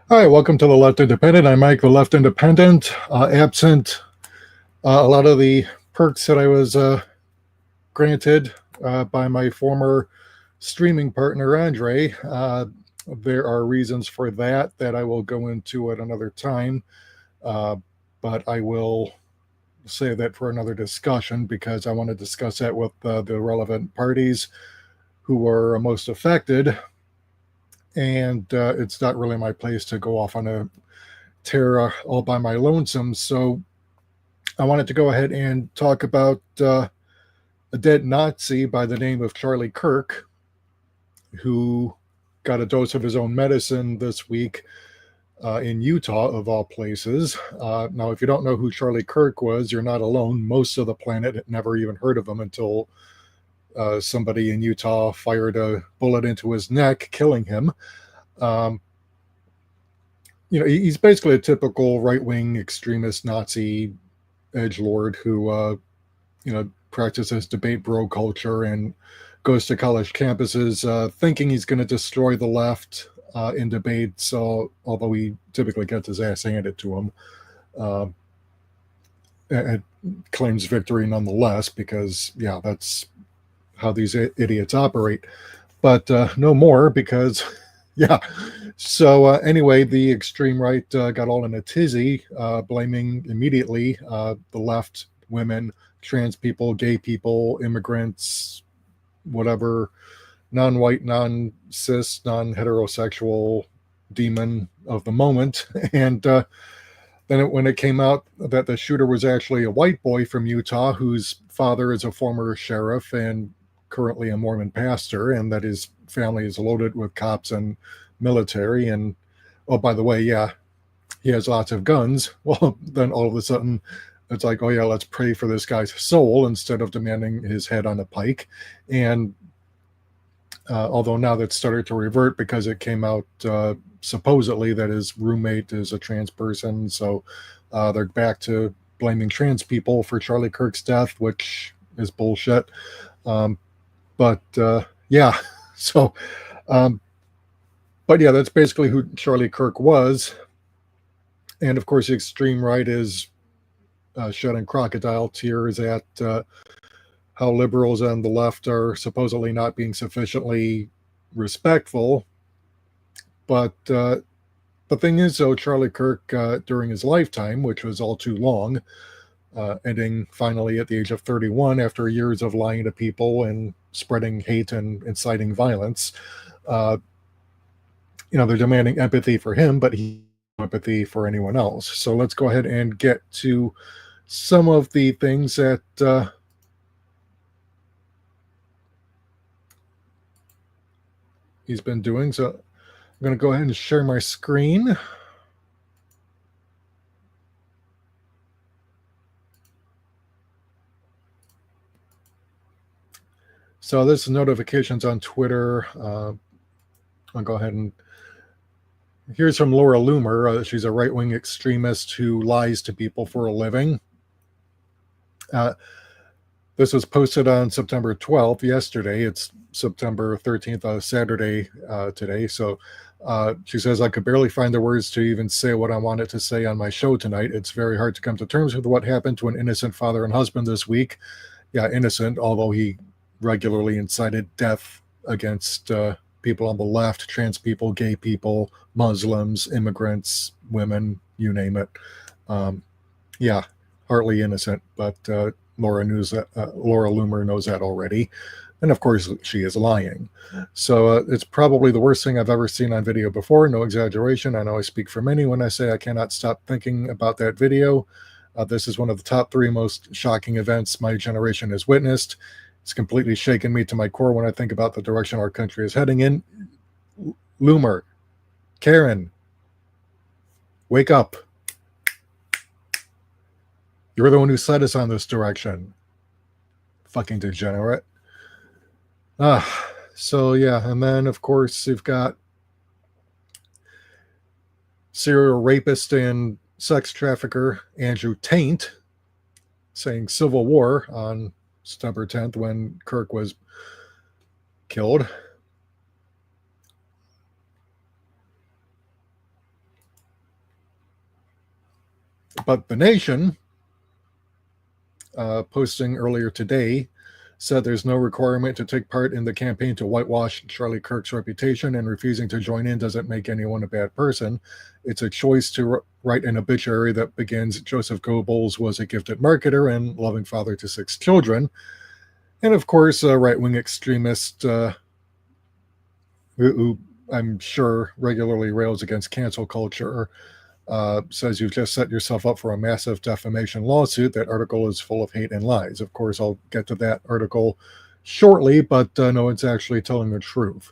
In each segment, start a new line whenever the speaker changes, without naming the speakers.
Hi, welcome to the Left Independent. I'm Mike, the Left Independent. Absent a lot of the perks that I was granted by my former streaming partner, Andre. There are reasons for that I will go into at another time, uh, but I will save that for another discussion because I want to discuss that with the relevant parties who are most affected. And it's not really my place to go off on a tear all by my lonesome. So I wanted to go ahead and talk about a dead Nazi by the name of Charlie Kirk, who got a dose of his own medicine this week in Utah, of all places. Now, if you don't know who Charlie Kirk was, you're not alone. Most of the planet had never even heard of him until somebody in Utah fired a bullet into his neck, killing him. Um, he's basically a typical right-wing extremist Nazi edgelord who practices debate bro culture and goes to college campuses thinking he's going to destroy the left in debates. So, although he typically gets his ass handed to him, uh, and claims victory nonetheless because, yeah, that's how these idiots operate. But no more because, yeah. So, anyway, the extreme right got all in a tizzy, blaming immediately the left, women, trans people, gay people, immigrants, whatever, non-white, non-cis, non-heterosexual demon of the moment. And then when it came out that the shooter was actually a white boy from Utah whose father is a former sheriff and currently a Mormon pastor, and that his family is loaded with cops and military. And oh, by the way, yeah, he has lots of guns. Well, then all of a sudden, it's like, oh yeah, let's pray for this guy's soul instead of demanding his head on a pike. And although now that's started to revert because it came out supposedly that his roommate is a trans person, so they're back to blaming trans people for Charlie Kirk's death, which is bullshit. Um, but yeah, so um, but yeah, that's basically who Charlie Kirk was. And of course, the extreme right is shedding crocodile tears at how liberals on the left are supposedly not being sufficiently respectful. But the thing is, though, Charlie Kirk, during his lifetime, which was all too long, ending finally at the age of 31 after years of lying to people and spreading hate and inciting violence, uh, they're demanding empathy for him, but he empathy for anyone else. So let's go ahead and get to some of the things that he's been doing. So I'm going to go ahead and share my screen. So this is notifications on Twitter. I'll go ahead and here's from Laura Loomer. She's a right-wing extremist who lies to people for a living. This was posted on September 12th, yesterday. It's September 13th, Saturday today. So she says, I could barely find the words to even say what I wanted to say on my show tonight. It's very hard to come to terms with what happened to an innocent father and husband this week. Yeah, innocent, although he regularly incited death against people on the left, trans people, gay people, Muslims, immigrants, women, you name it. Yeah, hardly innocent, but Laura Loomer knows that already. And of course, she is lying. So it's probably the worst thing I've ever seen on video before. No exaggeration. I know I speak for many when I say I cannot stop thinking about that video. This is one of the top 3 most shocking events my generation has witnessed. It's completely shaken me to my core when I think about the direction our country is heading in. Loomer, Karen, wake up. You're the one who set us on this direction. Fucking degenerate. So yeah, and then of course you've got serial rapist and sex trafficker Andrew Taint saying civil war on September 10th when Kirk was killed. But The Nation, posting earlier today, said there's no requirement to take part in the campaign to whitewash Charlie Kirk's reputation, and refusing to join in doesn't make anyone a bad person. It's a choice to write an obituary that begins, Joseph Goebbels was a gifted marketer and loving father to 6 children. And of course, a right-wing extremist who I'm sure regularly rails against cancel culture, says you've just set yourself up for a massive defamation lawsuit. That article is full of hate and lies. Of course, I'll get to that article shortly, but no, it's actually telling the truth.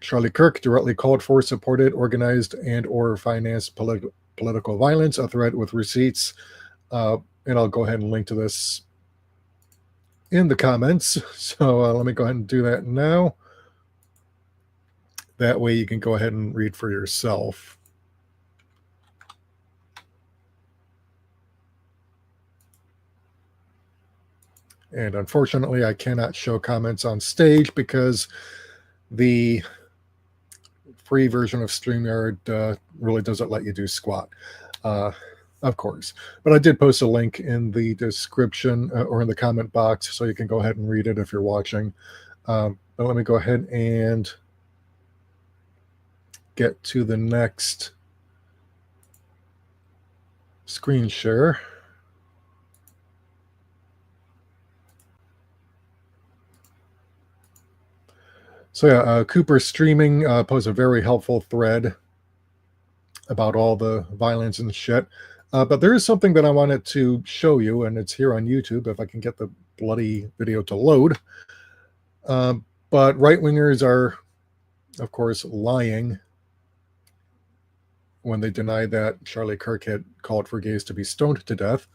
Charlie Kirk directly called for, supported, organized, and or financed political violence, a thread with receipts. And I'll go ahead and link to this in the comments. So let me go ahead and do that now. That way you can go ahead and read for yourself. And unfortunately, I cannot show comments on stage because the free version of StreamYard really doesn't let you do squat, of course. But I did post a link in the description or in the comment box, so you can go ahead and read it if you're watching. But let me go ahead and get to the next screen share. So yeah, Cooper Streaming posted a very helpful thread about all the violence and shit. But there is something that I wanted to show you, and it's here on YouTube, if I can get the bloody video to load. But right-wingers are, of course, lying when they deny that Charlie Kirk had called for gays to be stoned to death,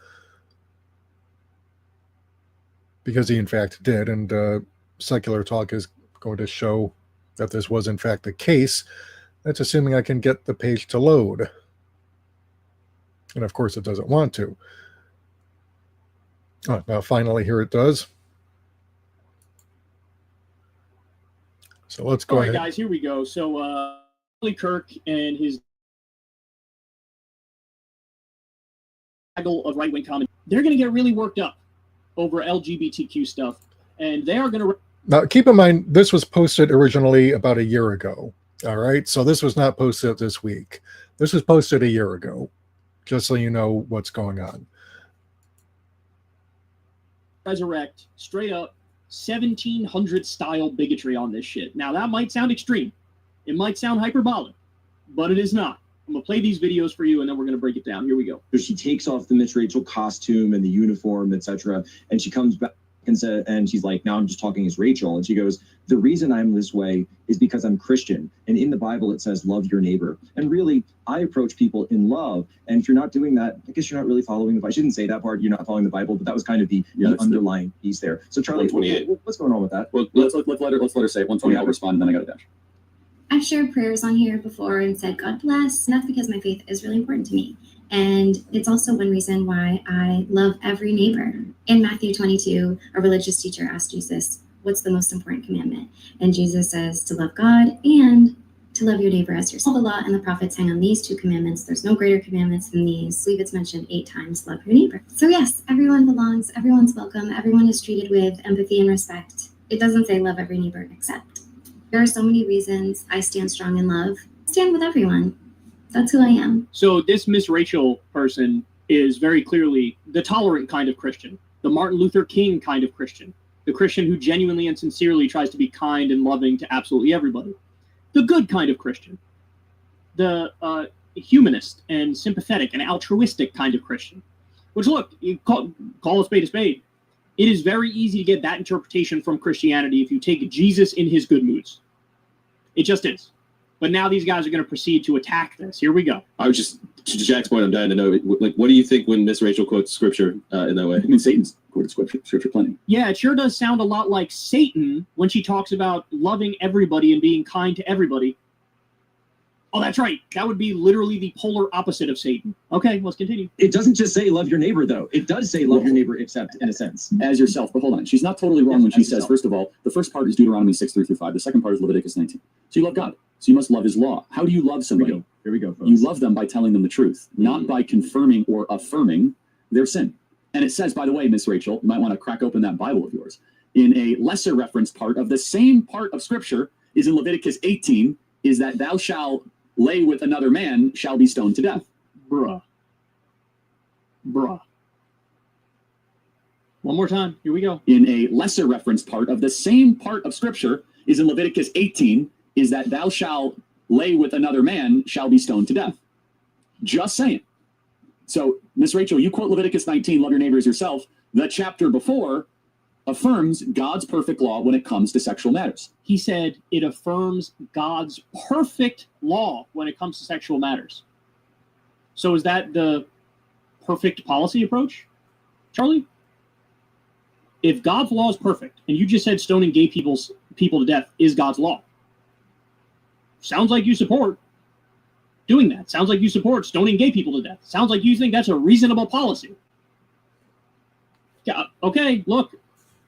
because he in fact did, and Secular Talk is going to show that this was in fact the case. That's assuming I can get the page to load. And of course it doesn't want to. Oh, now finally here it does. So let's go ahead.
All right, guys, here we go. So Charlie Kirk and his gaggle of right-wing comments, they're going to get really worked up over LGBTQ stuff, and they are going to...
Now, keep in mind, this was posted originally about a year ago. All right, so this was not posted this week. This was posted a year ago, just so you know what's going on.
Resurrect straight up 1700 style bigotry on this shit. Now, that might sound extreme. It might sound hyperbolic, but it is not. I'm going to play these videos for you, and then we're going to break it down. Here we go.
She takes off the Miss Rachel costume and the uniform, etc., and she comes back and she's like, now I'm just talking as Rachel. And she goes, the reason I'm this way is because I'm Christian. And in the Bible, it says, love your neighbor. And really, I approach people in love. And if you're not doing that, I guess you're not really following the Bible. I shouldn't say that part. You're not following the Bible, but that was kind of the underlying piece there. So Charlie, what's going on with that?
Well, let's let her say it. 120, I'll respond, and then I got to dash.
I've shared prayers on here before and said, God bless. And that's because my faith is really important to me. And it's also one reason why I love every neighbor. In Matthew 22, a religious teacher asked Jesus, what's the most important commandment? And Jesus says to love God and to love your neighbor as yourself. The law and the prophets hang on these 2 commandments. There's no greater commandments than these. I believe it's mentioned 8 times, love your neighbor. So yes, everyone belongs, everyone's welcome, everyone is treated with empathy and respect. It doesn't say love every neighbor except. There are so many reasons I stand strong in love. I stand with everyone. That's who I am.
So this Miss Rachel person is very clearly the tolerant kind of Christian, the Martin Luther King kind of Christian, the Christian who genuinely and sincerely tries to be kind and loving to absolutely everybody, the good kind of Christian, the humanist and sympathetic and altruistic kind of Christian, which, look, you call a spade a spade. It is very easy to get that interpretation from Christianity if you take Jesus in his good moods. It just is. But now these guys are going to proceed to attack this. Here we go.
I was just, to Jack's point, I'm dying to know, like, what do you think when Miss Rachel quotes scripture in that way? I mean, Satan's quoted scripture plenty.
Yeah, it sure does sound a lot like Satan when she talks about loving everybody and being kind to everybody. Oh, that's right. That would be literally the polar opposite of Satan. Okay, let's continue.
It doesn't just say love your neighbor, though. It does say love your neighbor, except in a sense.
As yourself. But hold on. She's not totally wrong when she says, first of all, the first part is Deuteronomy 6:3-5. The second part is Leviticus 19. So you love God. So you must love his law. How do you love somebody?
Here we go, folks.
You love them by telling them the truth, not by confirming or affirming their sin. And it says, by the way, Miss Rachel, you might want to crack open that Bible of yours. In a lesser reference part of the same part of Scripture is in Leviticus 18, is that thou shalt lay with another man shall be stoned to death.
Bruh. One more time. Here we go.
In a lesser reference part of the same part of Scripture is in Leviticus 18, is that thou shalt lay with another man shall be stoned to death. Just saying. So, Miss Rachel, you quote Leviticus 19, love your neighbor as yourself. The chapter before affirms God's perfect law when it comes to sexual matters.
He said it affirms God's perfect law when it comes to sexual matters. So is that the perfect policy approach, Charlie? If God's law is perfect, and you just said stoning gay people to death is God's law, sounds like you support doing that. Sounds like you support stoning gay people to death. Sounds like you think that's a reasonable policy. Yeah, okay, look,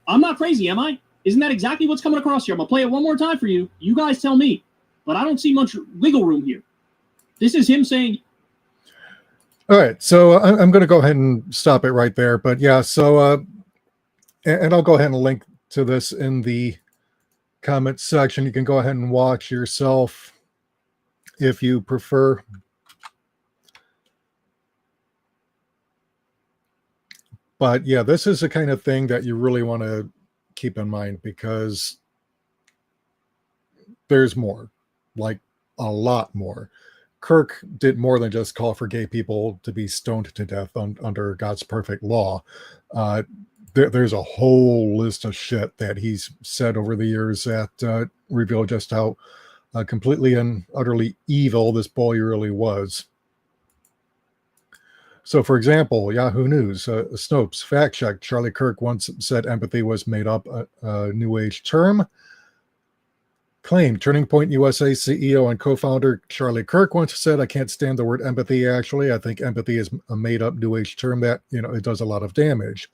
I'm not crazy, am I? Isn't that exactly what's coming across here? I'm going to play it one more time for you. You guys tell me. But I don't see much wiggle room here. This is him saying...
All right, so I'm going to go ahead and stop it right there. But yeah, so... and I'll go ahead and link to this in the comment section. You can go ahead and watch yourself if you prefer. But yeah, this is the kind of thing that you really want to keep in mind, because there's more, like a lot more. Kirk did more than just call for gay people to be stoned to death under God's perfect law. There's a whole list of shit that he's said over the years that reveal just how completely and utterly evil this boy really was. So, for example, Yahoo News, Snopes, fact check. Charlie Kirk once said empathy was made up, a New Age term. Claim, Turning Point USA CEO and co-founder Charlie Kirk once said, I can't stand the word empathy, actually. I think empathy is a made-up New Age term that, it does a lot of damage.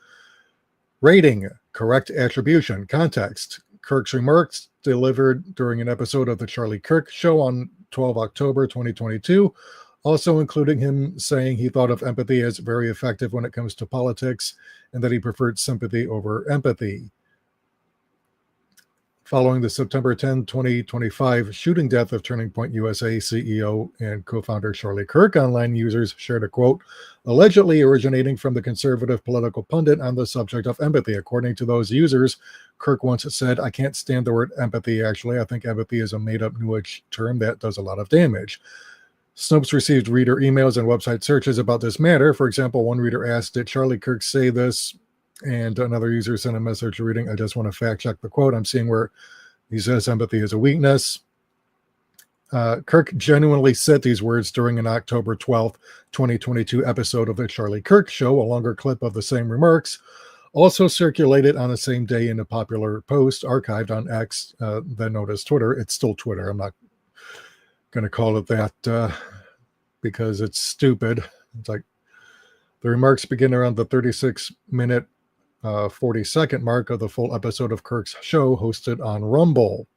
Rating, correct attribution, context. Kirk's remarks delivered during an episode of The Charlie Kirk Show on 12 October 2022, also including him saying he thought of empathy as very effective when it comes to politics and that he preferred sympathy over empathy. Following the September 10, 2025 shooting death of Turning Point USA CEO and co-founder Charlie Kirk, online users shared a quote allegedly originating from the conservative political pundit on the subject of empathy. According to those users, Kirk once said, I can't stand the word empathy, actually. I think empathy is a made-up New Age term that does a lot of damage. Snopes received reader emails and website searches about this matter. For example, one reader asked, did Charlie Kirk say this? And another user sent a message reading, I just want to fact check the quote. I'm seeing where he says empathy is a weakness. Kirk genuinely said these words during an October 12th, 2022 episode of The Charlie Kirk Show. A longer clip of the same remarks also circulated on the same day in a popular post archived on X, then known as Twitter. It's still Twitter. I'm not going to call it that because it's stupid. It's like the remarks begin around the 36-minute 40-second mark of the full episode of Kirk's show hosted on Rumble.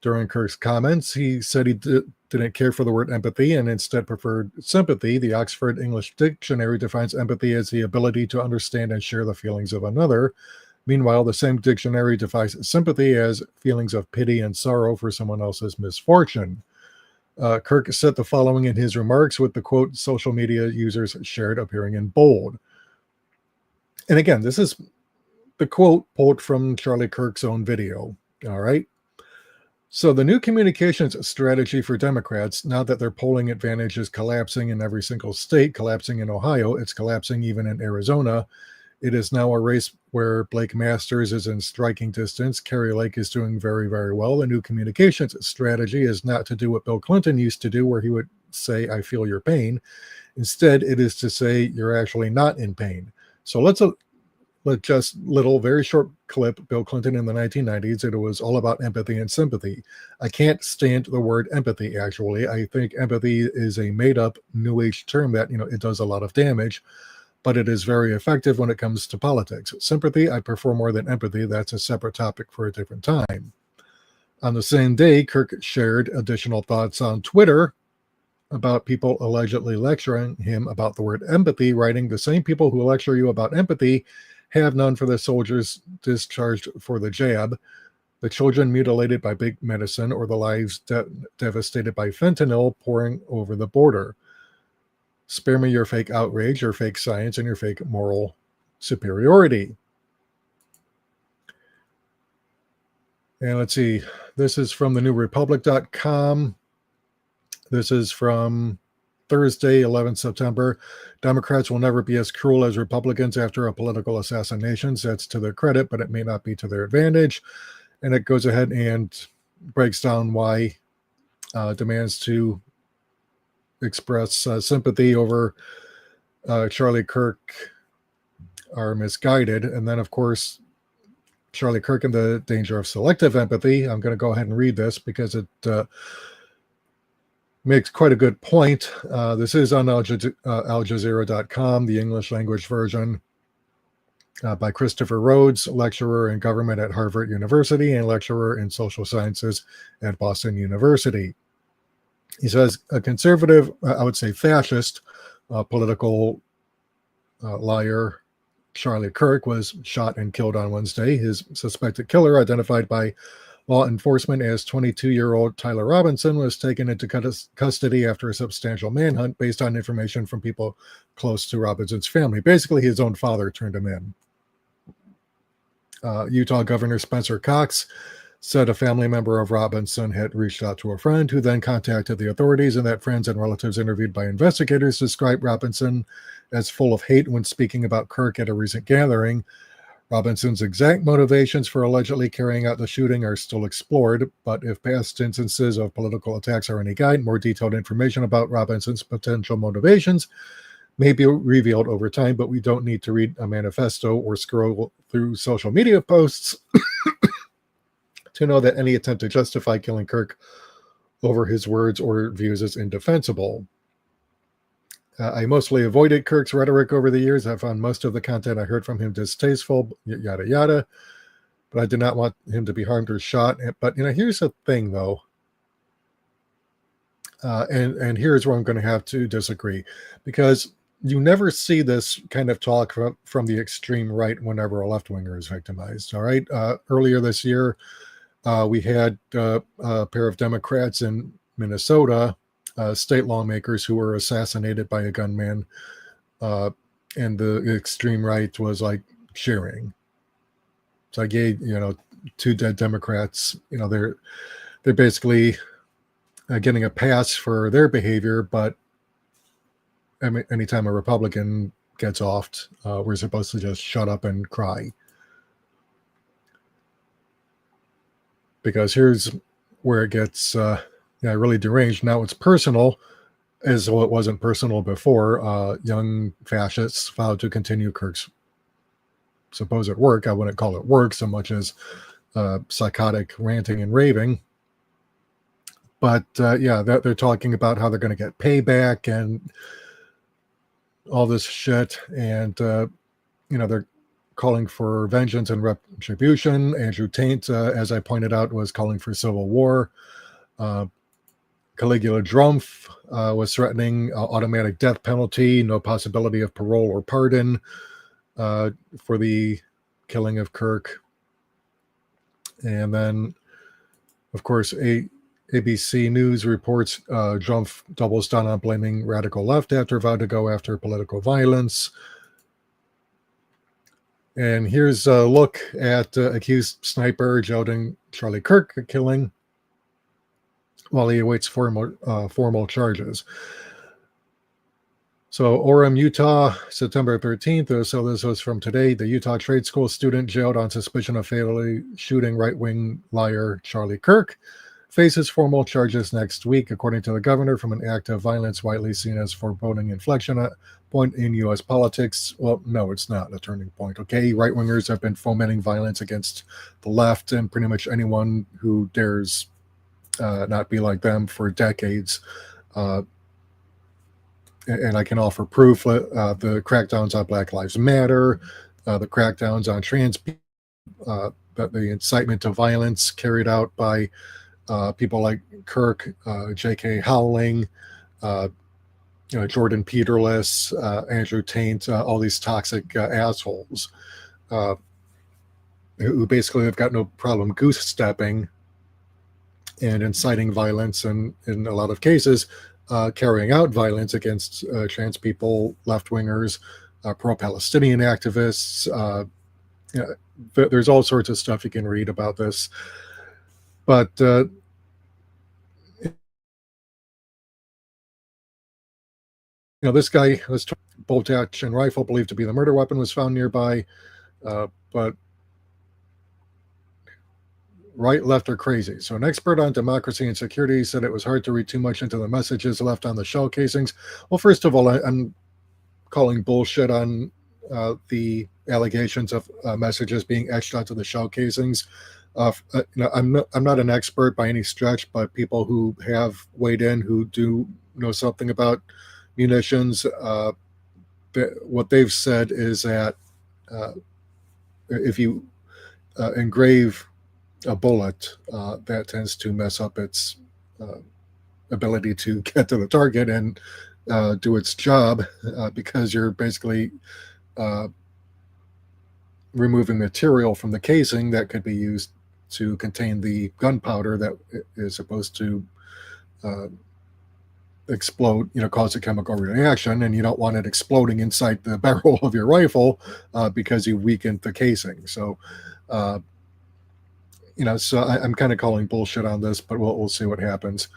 During Kirk's comments, he said he didn't care for the word empathy and instead preferred sympathy. The Oxford English Dictionary defines empathy as the ability to understand and share the feelings of another. Meanwhile, the same dictionary defines sympathy as feelings of pity and sorrow for someone else's misfortune. Kirk said the following in his remarks, with the quote social media users shared appearing in bold. And again, this is the quote pulled from Charlie Kirk's own video. All right. So the new communications strategy for Democrats, now that their polling advantage is collapsing in every single state, collapsing in Ohio, it's collapsing even in Arizona. It is now a race where Blake Masters is in striking distance. Kerry Lake is doing very, very well. The new communications strategy is not to do what Bill Clinton used to do, where he would say, I feel your pain. Instead, it is to say, you're actually not in pain. So let's just very short clip, Bill Clinton in the 1990s. It was all about empathy and sympathy. I can't stand the word empathy, actually. I think empathy is a made-up New Age term that, it does a lot of damage, but it is very effective when it comes to politics. Sympathy, I prefer more than empathy. That's a separate topic for a different time. On the same day, Kirk shared additional thoughts on Twitter about people allegedly lecturing him about the word empathy, writing, "The same people who lecture you about empathy have none for the soldiers discharged for the jab, the children mutilated by big medicine, or the lives devastated by fentanyl pouring over the border. Spare me your fake outrage, your fake science, and your fake moral superiority." And let's see, this is from the newrepublic.com. This is from Thursday, 11th September. "Democrats will never be as cruel as Republicans after a political assassination. That's to their credit, but it may not be to their advantage." And it goes ahead and breaks down why demands to express sympathy over Charlie Kirk are misguided. And then, of course, Charlie Kirk and the danger of selective empathy. I'm going to go ahead and read this because it makes quite a good point. This is on Al Jazeera.com, the English language version, by Christopher Rhodes, lecturer in government at Harvard University and lecturer in social sciences at Boston University. He says a conservative, I would say fascist, political liar, Charlie Kirk, was shot and killed on Wednesday. His suspected killer, identified by law enforcement as 22-year-old Tyler Robinson, was taken into custody after a substantial manhunt based on information from people close to Robinson's family. Basically, his own father turned him in. Utah Governor Spencer Cox said a family member of Robinson had reached out to a friend who then contacted the authorities, and that friends and relatives interviewed by investigators described Robinson as full of hate when speaking about Kirk at a recent gathering. Robinson's exact motivations for allegedly carrying out the shooting are still explored, but if past instances of political attacks are any guide, more detailed information about Robinson's potential motivations may be revealed over time, but we don't need to read a manifesto or scroll through social media posts to know that any attempt to justify killing Kirk over his words or views is indefensible. I mostly avoided Kirk's rhetoric over the years. I found most of the content I heard from him distasteful, yada, yada. But I did not want him to be harmed or shot. But, here's the thing, though. And here's where I'm going to have to disagree. Because you never see this kind of talk from the extreme right whenever a left-winger is victimized, all right? Earlier this year, we had a pair of Democrats in Minnesota, state lawmakers, who were assassinated by a gunman, and the extreme right was like cheering. So I gave, two dead Democrats, they're basically getting a pass for their behavior, but anytime a Republican gets offed, we're supposed to just shut up and cry. Because here's where it gets really deranged. Now it's personal, as though it wasn't personal before. Young fascists vowed to continue Kirk's supposed work. I wouldn't call it work so much as psychotic ranting and raving. But they're talking about how they're going to get payback and all this shit. And, they're calling for vengeance and retribution. Andrew Tate, as I pointed out, was calling for civil war. Caligula Drumpf was threatening automatic death penalty, no possibility of parole or pardon for the killing of Kirk. And then, of course, ABC News reports Drumpf doubles down on blaming radical left after vowed to go after political violence. And here's a look at accused sniper jailed Charlie Kirk killing while he awaits formal charges. So Orem, Utah, September 13th. So this was from today. The Utah Trade School student jailed on suspicion of fatally shooting right-wing liar Charlie Kirk faces formal charges next week, according to the governor, from an act of violence widely seen as foreboding inflection point in U.S. politics. Well, no, it's not a turning point, okay? Right-wingers have been fomenting violence against the left and pretty much anyone who dares not be like them for decades. And I can offer proof. The crackdowns on Black Lives Matter, the crackdowns on trans people, the incitement to violence carried out by people like Kirk, J.K. Howling, Jordan Peterless, Andrew Taint, all these toxic assholes who basically have got no problem goose stepping and inciting violence, and in a lot of cases, carrying out violence against trans people, left-wingers, pro-Palestinian activists. There's all sorts of stuff you can read about this. But this guy was bolt action rifle believed to be the murder weapon was found nearby, but right, left, or crazy. So an expert on democracy and security said it was hard to read too much into the messages left on the shell casings. Well, first of all, I'm calling bullshit on the allegations of messages being etched onto the shell casings. I'm not an expert by any stretch, but people who have weighed in, who do know something about munitions, what they've said is that if you engrave a bullet, that tends to mess up its ability to get to the target and do its job, because you're basically removing material from the casing that could be used to contain the gunpowder that is supposed to explode, cause a chemical reaction, and you don't want it exploding inside the barrel of your rifle because you weakened the casing. So so I'm kind of calling bullshit on this, but we'll see what happens.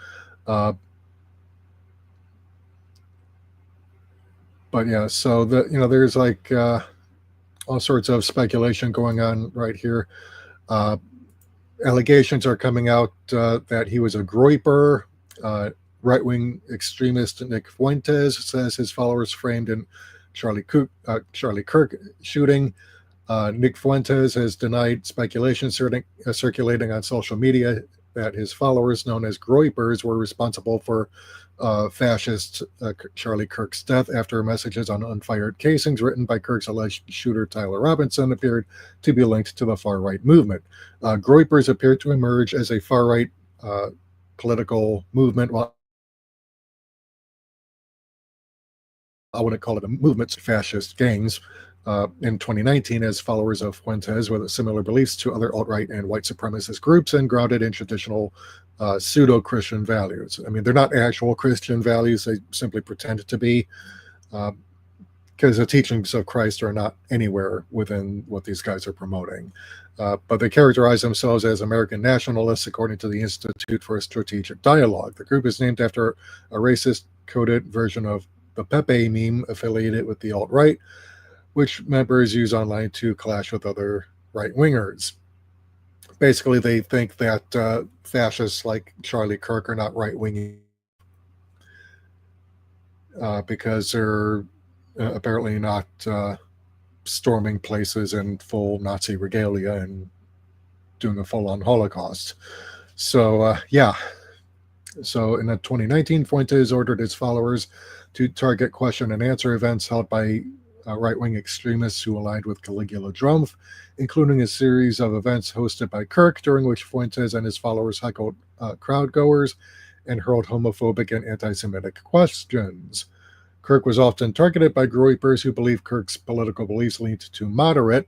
But yeah, so there's like all sorts of speculation going on right here. Allegations are coming out that he was a groyper. Right-wing extremist Nick Fuentes says his followers framed in Charlie Kirk shooting. Nick Fuentes has denied speculation circulating on social media that his followers, known as groypers, were responsible for fascist Charlie Kirk's death after messages on unfired casings written by Kirk's alleged shooter Tyler Robinson appeared to be linked to the far-right movement. Groypers appear to emerge as a far-right political movement, while I wouldn't call it a movement, fascist gangs. In 2019 as followers of Fuentes with similar beliefs to other alt-right and white supremacist groups and grounded in traditional pseudo-Christian values. I mean, they're not actual Christian values. They simply pretend to be, because the teachings of Christ are not anywhere within what these guys are promoting. But they characterize themselves as American nationalists, according to the Institute for Strategic Dialogue. The group is named after a racist-coded version of the Pepe meme affiliated with the alt-right, which members use online to clash with other right-wingers. Basically, they think that fascists like Charlie Kirk are not right-wing because they're apparently not storming places in full Nazi regalia and doing a full-on Holocaust. So, yeah. So in 2019, Fuentes ordered his followers to target question and answer events held by right-wing extremists who aligned with Caligula Drumpf, including a series of events hosted by Kirk, during which Fuentes and his followers heckled crowd-goers and hurled homophobic and anti-Semitic questions. Kirk was often targeted by groypers who believed Kirk's political beliefs leaned to moderate.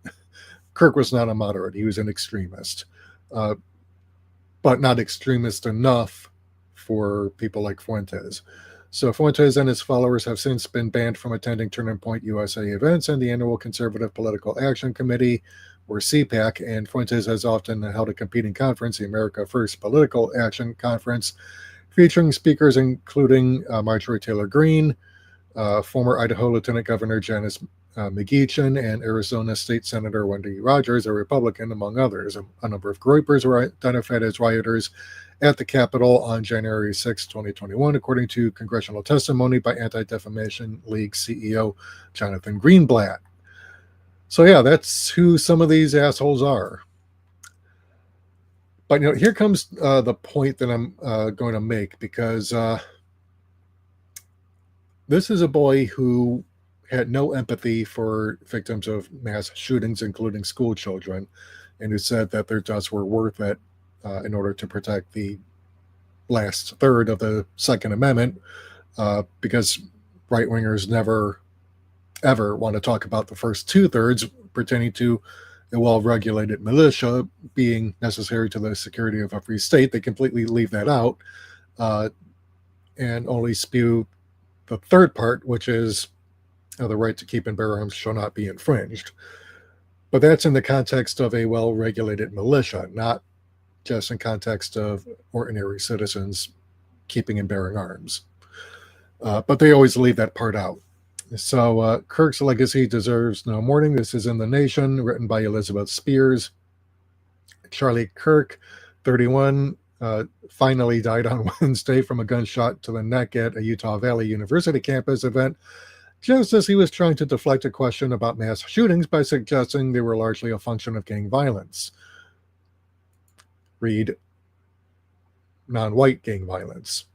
Kirk was not a moderate. He was an extremist, but not extremist enough for people like Fuentes. So Fuentes and his followers have since been banned from attending Turning Point USA events and the annual Conservative Political Action Committee, or CPAC, and Fuentes has often held a competing conference, the America First Political Action Conference, featuring speakers including Marjorie Taylor Greene, former Idaho Lieutenant Governor Janice McGeachin, and Arizona State Senator Wendy Rogers, a Republican, among others. A number of groypers were identified as rioters at the Capitol on January 6, 2021, according to congressional testimony by Anti-Defamation League CEO Jonathan Greenblatt. So yeah, that's who some of these assholes are. But here comes the point that I'm going to make, because this is a boy who had no empathy for victims of mass shootings, including school children, and who said that their deaths were worth it in order to protect the last third of the Second Amendment, because right-wingers never, ever want to talk about the first two-thirds pertaining to a well-regulated militia being necessary to the security of a free state. They completely leave that out and only spew the third part, which is the right to keep and bear arms shall not be infringed. But that's in the context of a well-regulated militia, not just in context of ordinary citizens keeping and bearing arms. But they always leave that part out. So Kirk's legacy deserves no mourning. This is in The Nation, written by Elizabeth Spears. Charlie Kirk, 31, finally died on Wednesday from a gunshot to the neck at a Utah Valley University campus event, just as he was trying to deflect a question about mass shootings by suggesting they were largely a function of gang violence. Read, non-white gang violence.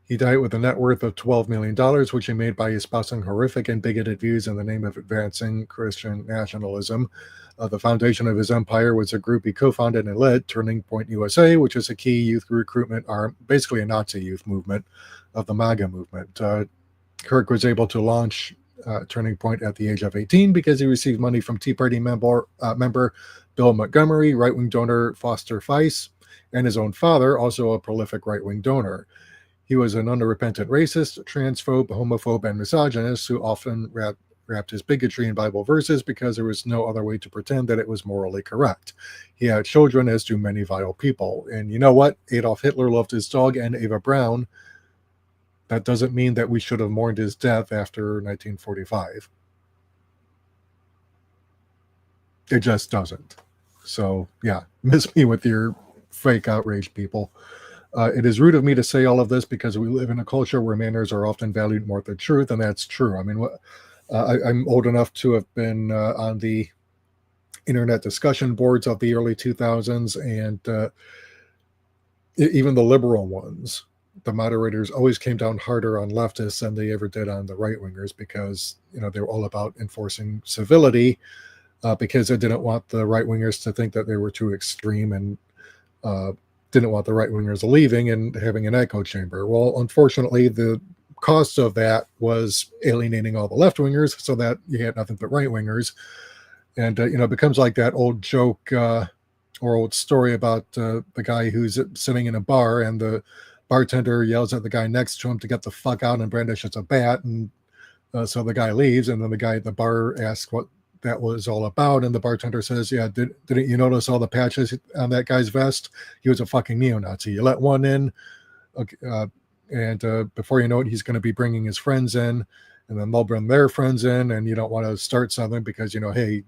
He died with a net worth of $12 million, which he made by espousing horrific and bigoted views in the name of advancing Christian nationalism. The foundation of his empire was a group he co-founded and led, Turning Point USA, which is a key youth recruitment arm, basically a Nazi youth movement of the MAGA movement. Kirk was able to launch Turning Point at the age of 18 because he received money from Tea Party member Bill Montgomery, right-wing donor Foster Feiss, and his own father, also a prolific right-wing donor. He was an unrepentant racist, transphobe, homophobe, and misogynist who often wrapped his bigotry in Bible verses because there was no other way to pretend that it was morally correct. He had children, as do many vile people. And you know what? Adolf Hitler loved his dog and Eva Braun. That doesn't mean that we should have mourned his death after 1945. It just doesn't. So, yeah, miss me with your fake outrage, people. It is rude of me to say all of this because we live in a culture where manners are often valued more than truth, and that's true. I mean, I'm old enough to have been on the internet discussion boards of the early 2000s, and even the liberal ones. The moderators always came down harder on leftists than they ever did on the right-wingers because, they were all about enforcing civility because they didn't want the right-wingers to think that they were too extreme and didn't want the right-wingers leaving and having an echo chamber. Well, unfortunately, the cost of that was alienating all the left-wingers so that you had nothing but right-wingers. And, it becomes like that old joke or old story about the guy who's sitting in a bar and the bartender yells at the guy next to him to get the fuck out and brandishes a bat. And so the guy leaves, and then the guy at the bar asks what that was all about, and the bartender says, yeah, didn't you notice all the patches on that guy's vest? He was a fucking neo-Nazi. You let one in, and before you know it, he's going to be bringing his friends in, and then they'll bring their friends in, and you don't want to start something because, hey,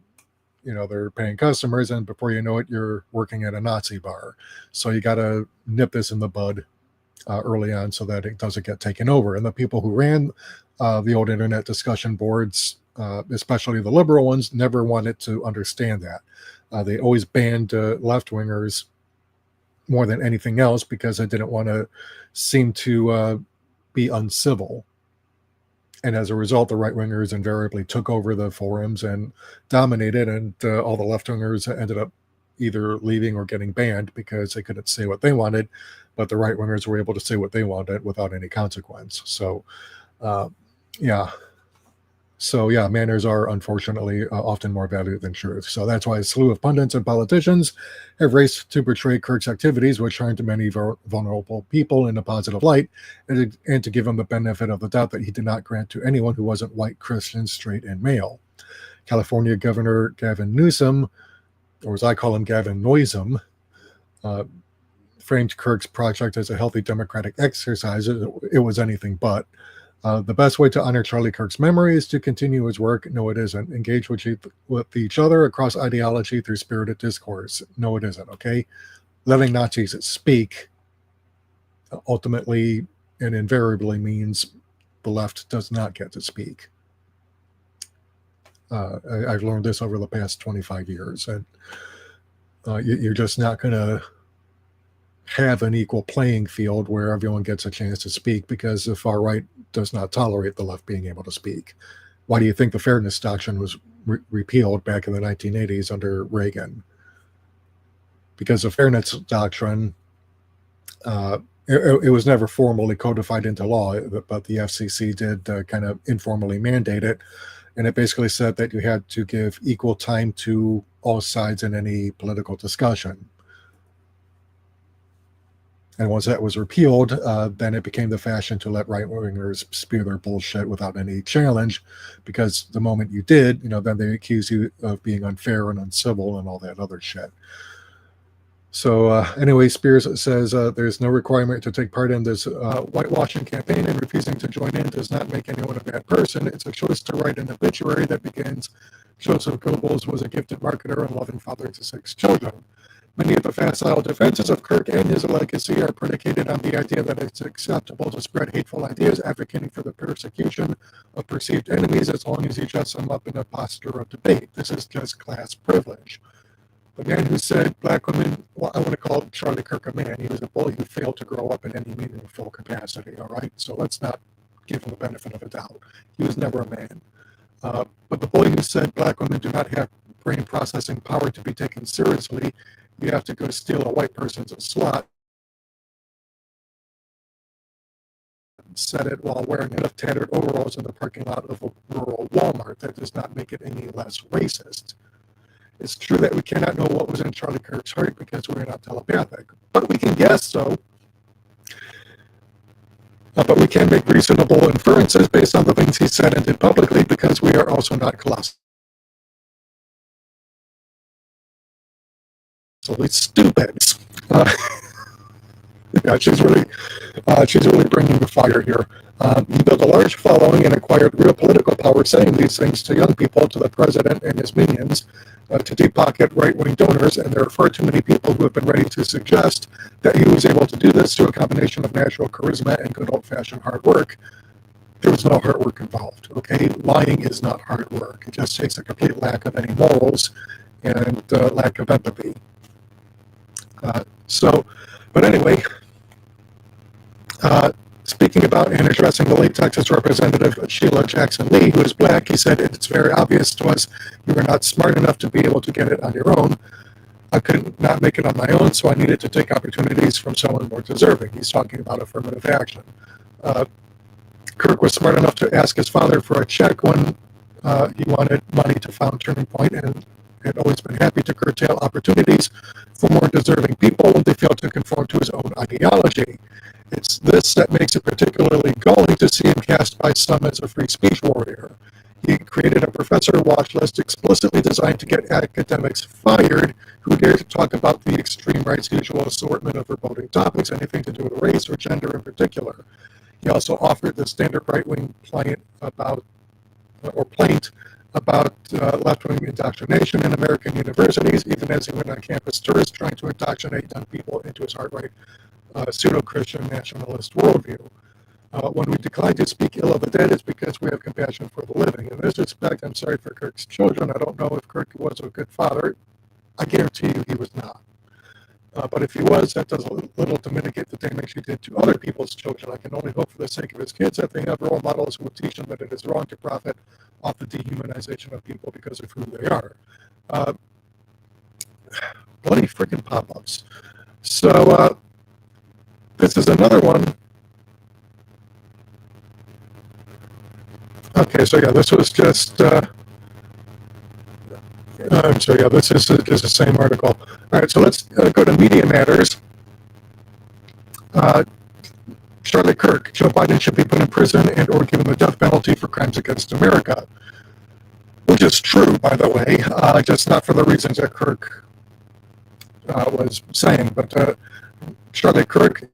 they're paying customers, and before you know it, you're working at a Nazi bar. So you got to nip this in the bud early on so that it doesn't get taken over. And the people who ran the old internet discussion boards, especially the liberal ones, never wanted to understand that. They always banned left-wingers more than anything else because they didn't want to seem to be uncivil. And as a result, the right-wingers invariably took over the forums and dominated, and all the left-wingers ended up either leaving or getting banned because they couldn't say what they wanted, but the right-wingers were able to say what they wanted without any consequence. So, yeah. So, yeah, manners are unfortunately often more valued than truth. So that's why a slew of pundits and politicians have raced to portray Kirk's activities, which harmed many vulnerable people, in a positive light, and to give him the benefit of the doubt that he did not grant to anyone who wasn't white, Christian, straight, and male. California Governor Gavin Newsom, or as I call him, Gavin Noisum, framed Kirk's project as a healthy democratic exercise. It was anything but. The best way to honor Charlie Kirk's memory is to continue his work. No, it isn't. Engage with each other across ideology through spirited discourse. No, it isn't, okay? Letting Nazis speak ultimately and invariably means the left does not get to speak. I've learned this over the past 25 years. And you're just not going to have an equal playing field where everyone gets a chance to speak because the far right does not tolerate the left being able to speak. Why do you think the fairness doctrine was repealed back in the 1980s under Reagan? Because the fairness doctrine It was never formally codified into law, but the FCC did kind of informally mandate it. And it basically said that you had to give equal time to all sides in any political discussion. And once that was repealed, then it became the fashion to let right-wingers spew their bullshit without any challenge, because the moment you did, then they accuse you of being unfair and uncivil and all that other shit. So anyway, Spears says there's no requirement to take part in this whitewashing campaign, and refusing to join in does not make anyone a bad person. It's a choice to write an obituary that begins, Joseph Goebbels was a gifted marketer and loving father to 6 children. Many of the facile defenses of Kirk and his legacy are predicated on the idea that it's acceptable to spread hateful ideas, advocating for the persecution of perceived enemies as long as you dress them up in a posture of debate. This is just class privilege. The man who said black women, well, I want to call Charlie Kirk a man. He was a bully who failed to grow up in any meaningful capacity, all right? So let's not give him the benefit of a doubt. He was never a man. But the bully who said black women do not have brain processing power to be taken seriously, you have to go steal a white person's slot, said it while wearing enough tattered overalls in the parking lot of a rural Walmart. That does not make it any less racist. It's true that we cannot know what was in Charlie Kirk's heart because we're not telepathic, but we can guess so. But we can make reasonable inferences based on the things he said and did publicly, because we are also not colossally stupid. Yeah, she's really bringing the fire here. He built a large following and acquired real political power saying these things to young people, to the president and his minions, to deep pocket right-wing donors, and there are far too many people who have been ready to suggest that he was able to do this through a combination of natural charisma and good old-fashioned hard work. There was no hard work involved, okay? Lying is not hard work. It just takes a complete lack of any morals and lack of empathy. But anyway, speaking about and addressing the late Texas Representative Sheila Jackson Lee, who is black, he said, it's very obvious to us you were not smart enough to be able to get it on your own. I could not make it on my own, so I needed to take opportunities from someone more deserving. He's talking about affirmative action. Kirk was smart enough to ask his father for a check when he wanted money to found Turning Point, and had always been happy to curtail opportunities for more deserving people when they failed to conform to his own ideology. It's this that makes it particularly galling to see him cast by some as a free speech warrior. He created a professor watch list explicitly designed to get academics fired who dare to talk about the extreme right's usual assortment of verboten topics, anything to do with race or gender in particular. He also offered the standard right-wing plaint about left-wing indoctrination in American universities, even as he went on campus tours trying to indoctrinate young people into his hard-right pseudo-Christian nationalist worldview. When we decline to speak ill of the dead, it's because we have compassion for the living. In this respect, I'm sorry for Kirk's children. I don't know if Kirk was a good father. I guarantee you he was not. But if he was, that does little to mitigate the damage he did to other people's children. I can only hope for the sake of his kids that they have role models who will teach them that it is wrong to profit off the dehumanization of people because of who they are. Bloody freaking pop-ups. So this is another one. Okay, so yeah, this was just. This is the same article. All right, so let's go to Media Matters. Charlie Kirk, Joe Biden should be put in prison and or given the death penalty for crimes against America. Which is true, by the way, just not for the reasons that Kirk was saying. But Charlie Kirk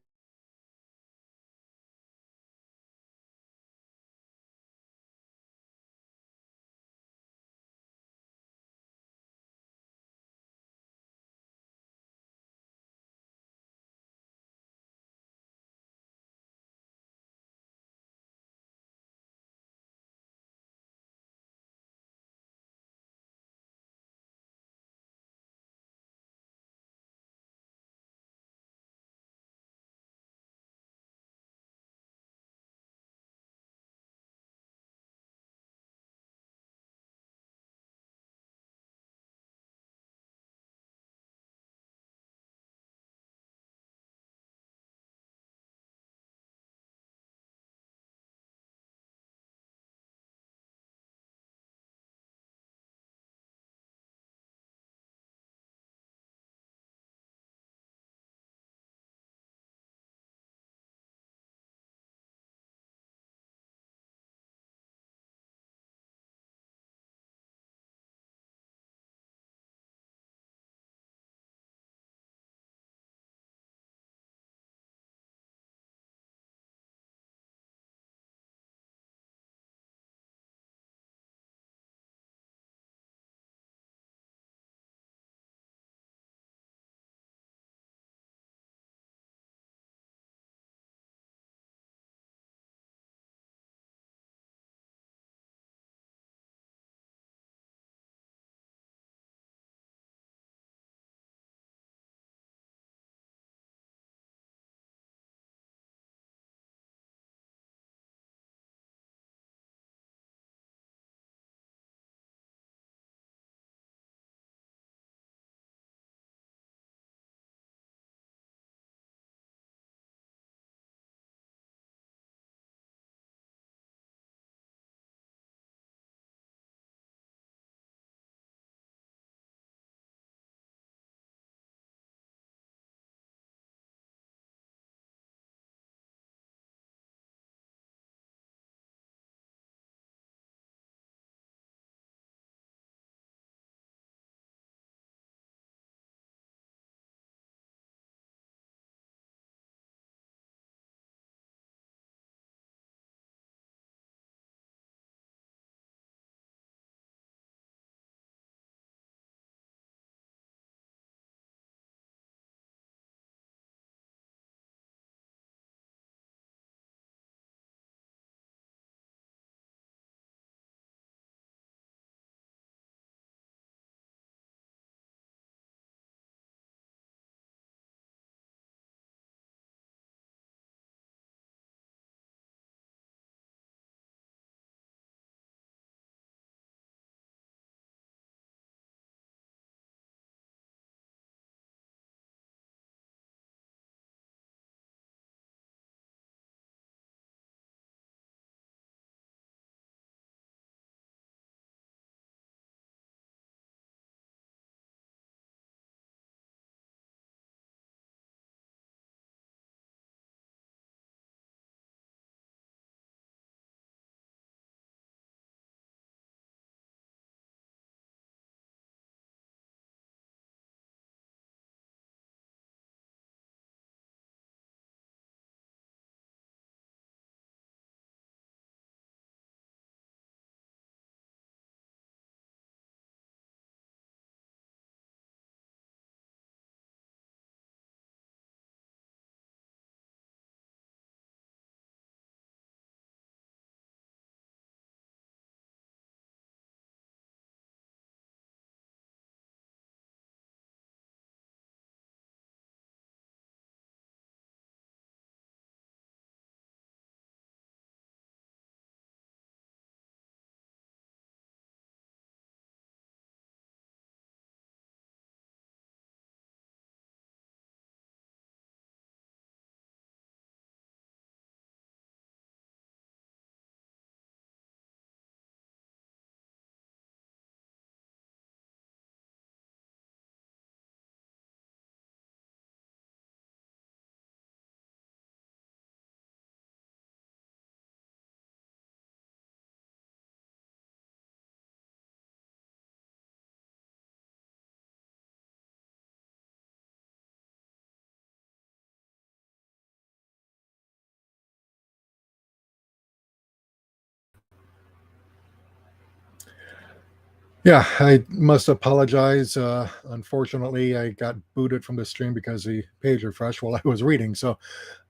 Yeah, I must apologize. Unfortunately, I got booted from the stream because the page refreshed while I was reading. So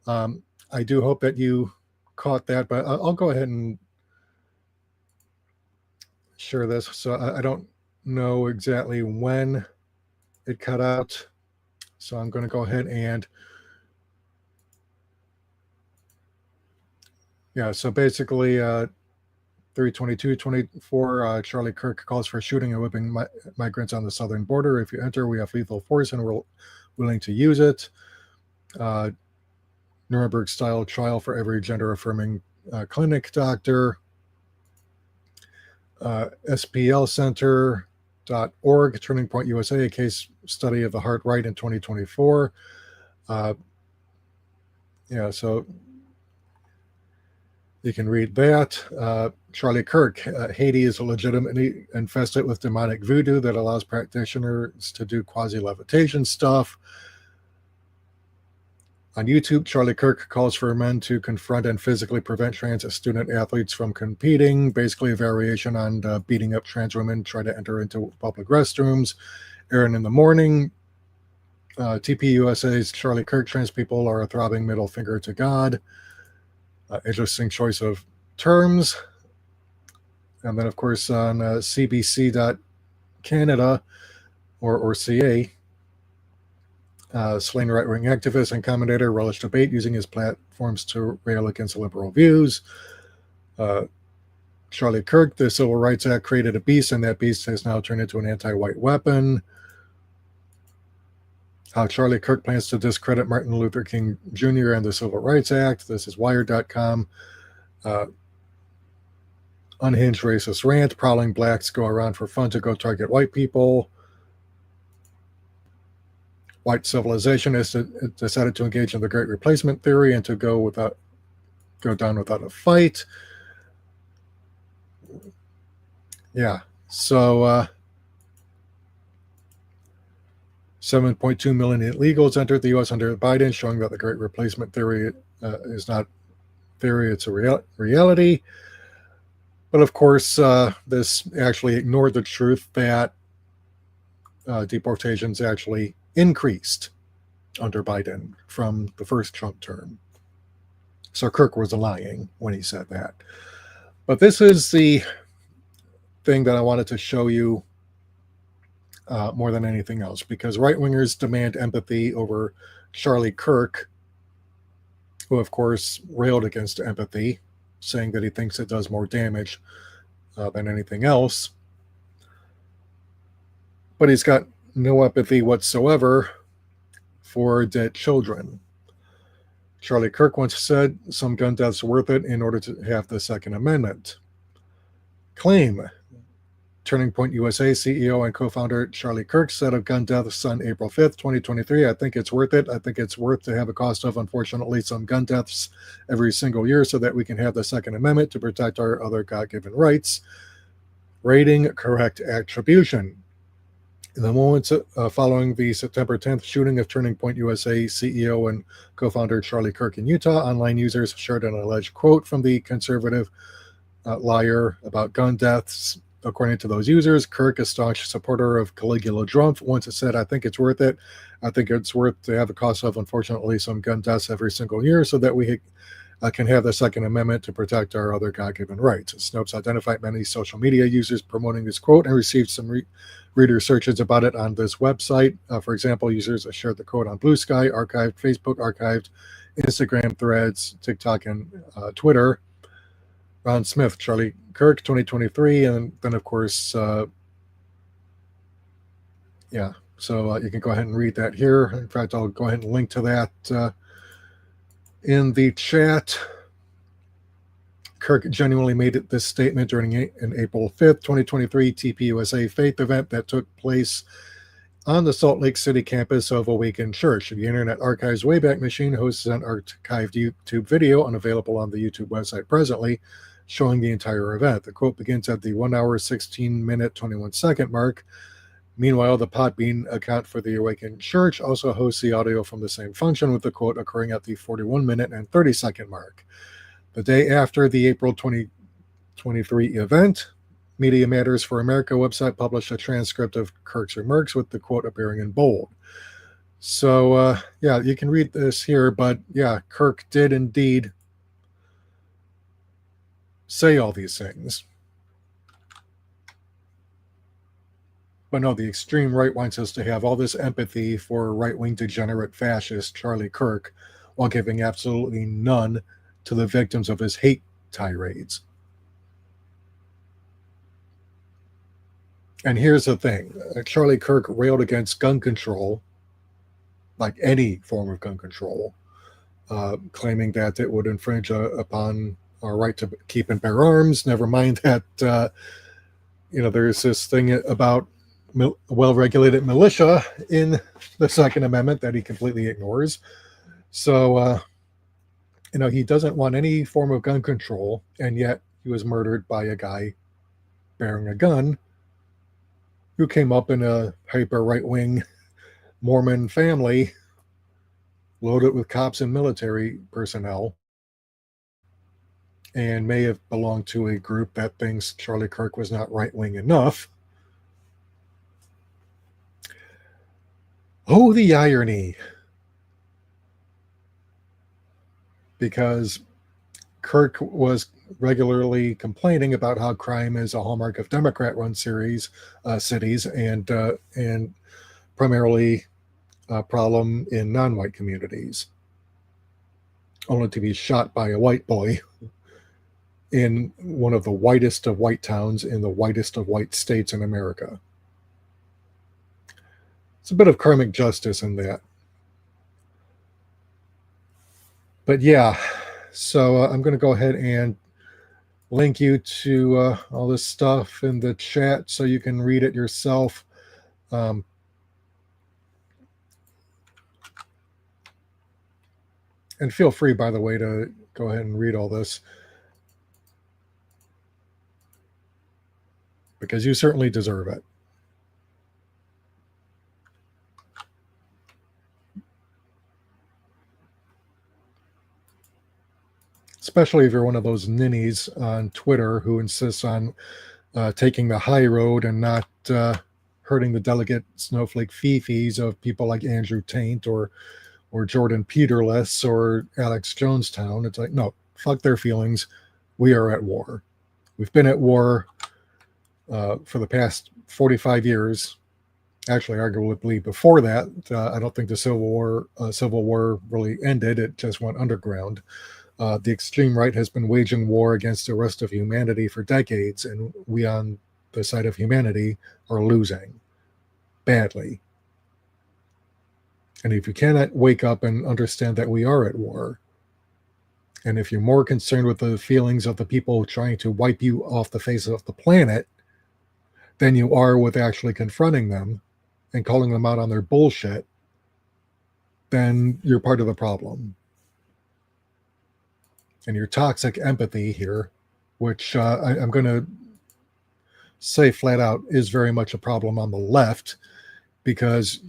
um, I do hope that you caught that, but I'll go ahead and share this. So I don't know exactly when it cut out. So I'm going to go ahead and, yeah, so basically 3/22/24, Charlie Kirk calls for shooting and whipping migrants on the southern border. If you enter, we have lethal force and we're willing to use it. Nuremberg-style trial for every gender-affirming clinic doctor. SPLcenter.org, Turning Point USA, a case study of the heart right in 2024. Yeah, so you can read that. Charlie Kirk, Haiti is legitimately infested with demonic voodoo that allows practitioners to do quasi-levitation stuff. On YouTube, Charlie Kirk calls for men to confront and physically prevent trans student athletes from competing, basically a variation on beating up trans women try to enter into public restrooms. Aaron in the morning, TPUSA's Charlie Kirk, trans people are a throbbing middle finger to God. Interesting choice of terms. And then, of course, on CBC.Canada or CA, slain right-wing activist and commentator relished debate using his platforms to rail against liberal views. Charlie Kirk, the Civil Rights Act created a beast, and that beast has now turned into an anti-white weapon. How Charlie Kirk plans to discredit Martin Luther King Jr. and the Civil Rights Act. This is Wired.com. Unhinged racist rant. Prowling blacks go around for fun to go target white people. White civilization has decided to engage in the Great Replacement theory and to go down without a fight. Yeah, so 7.2 million illegals entered the U.S. under Biden, showing that the Great Replacement theory is not theory, it's a reality. But of course, this actually ignored the truth that deportations actually increased under Biden from the first Trump term. So Kirk was lying when he said that. But this is the thing that I wanted to show you more than anything else, because right-wingers demand empathy over Charlie Kirk, who of course railed against empathy, saying that he thinks it does more damage than anything else. But he's got no empathy whatsoever for dead children. Charlie Kirk once said, some gun deaths worth it in order to have the Second Amendment. Claim. Turning Point USA CEO and co-founder Charlie Kirk said of gun deaths on April 5th, 2023, I think it's worth it. I think it's worth to have a cost of, unfortunately, some gun deaths every single year so that we can have the Second Amendment to protect our other God-given rights. Rating correct attribution. In the moments following the September 10th shooting of Turning Point USA CEO and co-founder Charlie Kirk in Utah, online users shared an alleged quote from the conservative liar about gun deaths. According to those users, Kirk, a staunch supporter of Caligula Trump, once said, I think it's worth it. I think it's worth to have the cost of, unfortunately, some gun deaths every single year so that we can have the Second Amendment to protect our other God-given rights. Snopes identified many social media users promoting this quote and received some reader searches about it on this website. For example, users shared the quote on Blue Sky, archived, Facebook archived, Instagram threads, TikTok, and Twitter. Ron Smith, Charlie Kirk, 2023, and then of course, yeah. So you can go ahead and read that here. In fact, I'll go ahead and link to that in the chat. Kirk genuinely made this statement during an April 5th, 2023 TPUSA faith event that took place on the Salt Lake City campus of Awaken Church. The Internet Archive's Wayback Machine hosts an archived YouTube video unavailable on the YouTube website presently, showing the entire event. The quote begins at the 1 hour, 16 minute, 21 second mark. Meanwhile, the Podbean account for the Awaken Church also hosts the audio from the same function, with the quote occurring at the 41 minute and 30 second mark. The day after the April 2023 event, Media Matters for America website published a transcript of Kirk's remarks with the quote appearing in bold. So, yeah, you can read this here, but yeah, Kirk did indeed say all these things. But no, the extreme right wants us to have all this empathy for right-wing degenerate fascist Charlie Kirk while giving absolutely none to the victims of his hate tirades. And here's the thing. Charlie Kirk railed against gun control, like any form of gun control, claiming that it would infringe upon our right to keep and bear arms. Never mind that, there's this thing about well-regulated militia in the Second Amendment that he completely ignores. So, he doesn't want any form of gun control, and yet he was murdered by a guy bearing a gun who came up in a hyper right-wing Mormon family loaded with cops and military personnel, and may have belonged to a group that thinks Charlie Kirk was not right-wing enough. Oh, the irony. Because Kirk was regularly complaining about how crime is a hallmark of Democrat-run cities, and primarily a problem in non-white communities, only to be shot by a white boy in one of the whitest of white towns in the whitest of white states in America. It's a bit of karmic justice in that. But yeah, so I'm going to go ahead and link you to all this stuff in the chat so you can read it yourself. And feel free, by the way, to go ahead and read all this, because you certainly deserve it. Especially if you're one of those ninnies on Twitter who insists on taking the high road and not hurting the delicate snowflake fifis of people like Andrew Taint or Jordan Peterless or Alex Jonestown. It's like, no, fuck their feelings. We are at war. We've been at war for the past 45 years. Actually, arguably before that. I don't think the Civil War really ended. It just went underground. The extreme right has been waging war against the rest of humanity for decades, and we on the side of humanity are losing badly. And if you cannot wake up and understand that we are at war, and if you're more concerned with the feelings of the people trying to wipe you off the face of the planet than you are with actually confronting them and calling them out on their bullshit, then you're part of the problem. And your toxic empathy here, which I'm going to say flat out is very much a problem on the left, because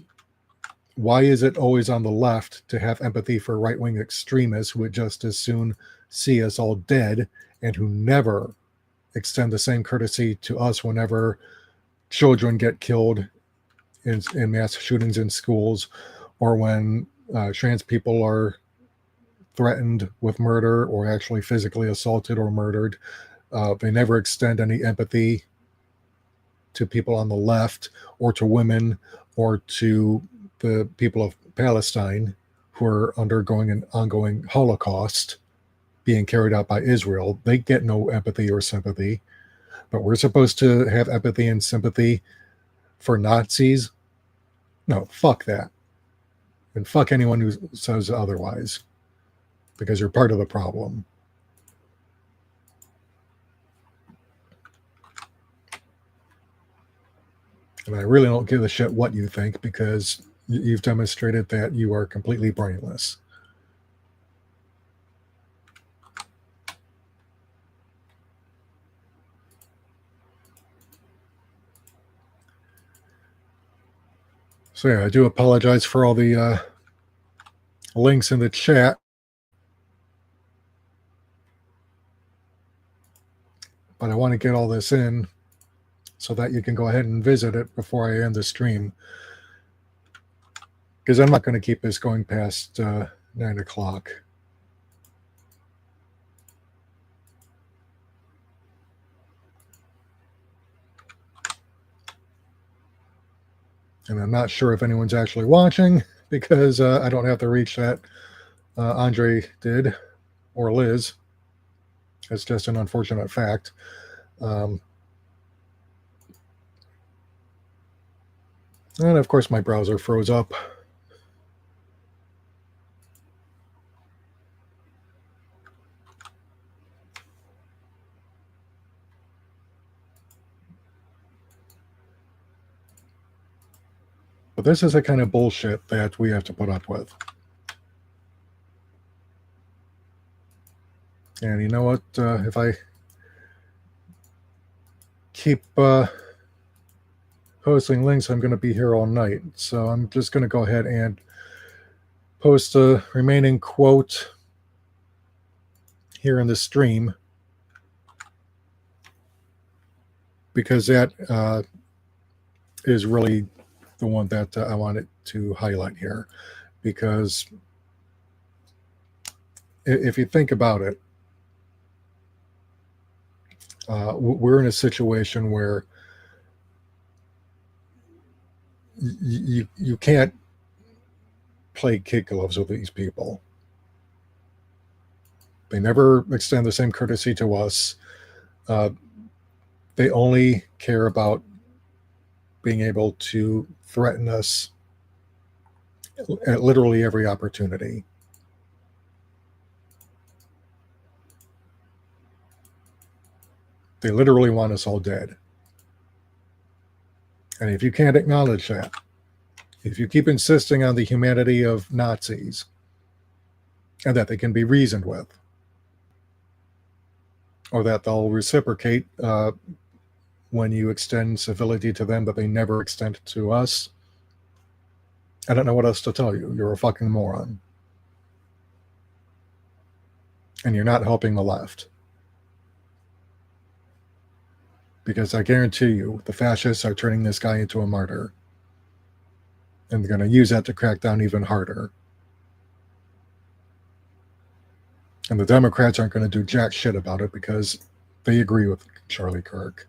why is it always on the left to have empathy for right-wing extremists who would just as soon see us all dead and who never extend the same courtesy to us whenever children get killed in mass shootings in schools, or when trans people are threatened with murder or actually physically assaulted or murdered? They never extend any empathy to people on the left or to women or to the people of Palestine who are undergoing an ongoing Holocaust being carried out by Israel. They get no empathy or sympathy. But we're supposed to have empathy and sympathy for Nazis? No, fuck that. And fuck anyone who says otherwise, because you're part of the problem. And I really don't give a shit what you think, because you've demonstrated that you are completely brainless. So yeah, I do apologize for all the links in the chat. But I want to get all this in so that you can go ahead and visit it before I end the stream. Because I'm not going to keep this going past 9 o'clock. And I'm not sure if anyone's actually watching, because I don't have the reach that Andre did, or Liz. It's just an unfortunate fact. And of course my browser froze up. But this is the kind of bullshit that we have to put up with. And you know what? If I keep posting links, I'm going to be here all night. So I'm just going to go ahead and post the remaining quote here in the stream, because that is really the one that I wanted to highlight here. Because if you think about it, we're in a situation where you can't play kid gloves with these people. They never extend the same courtesy to us. They only care about being able to threaten us at literally every opportunity. They literally want us all dead. And if you can't acknowledge that, if you keep insisting on the humanity of Nazis and that they can be reasoned with, or that they'll reciprocate when you extend civility to them, but they never extend it to us, I don't know what else to tell you. You're a fucking moron. And you're not helping the left. Because I guarantee you, the fascists are turning this guy into a martyr. And they're going to use that to crack down even harder. And the Democrats aren't going to do jack shit about it because they agree with Charlie Kirk.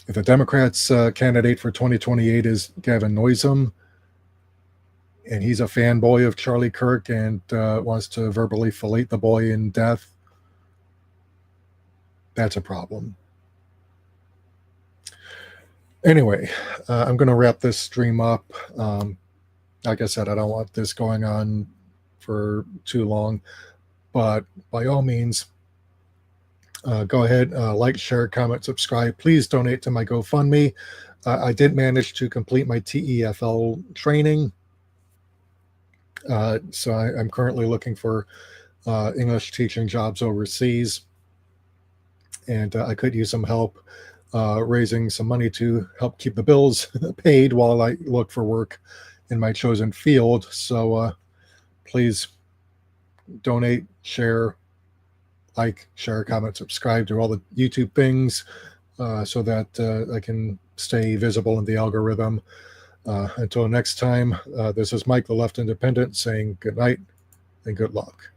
If the Democrats' candidate for 2028 is Gavin Newsom, and he's a fanboy of Charlie Kirk and wants to verbally fillet the boy in death, that's a problem. Anyway, I'm going to wrap this stream up. Like I said, I don't want this going on for too long, but by all means, go ahead, like, share, comment, subscribe. Please donate to my GoFundMe. I did manage to complete my TEFL training. So I'm currently looking for English teaching jobs overseas. And I could use some help raising some money to help keep the bills paid while I look for work in my chosen field. So please donate, share, like, share, comment, subscribe, do all the YouTube things so that I can stay visible in the algorithm. Until next time, this is Mike, the Left Independent, saying good night and good luck.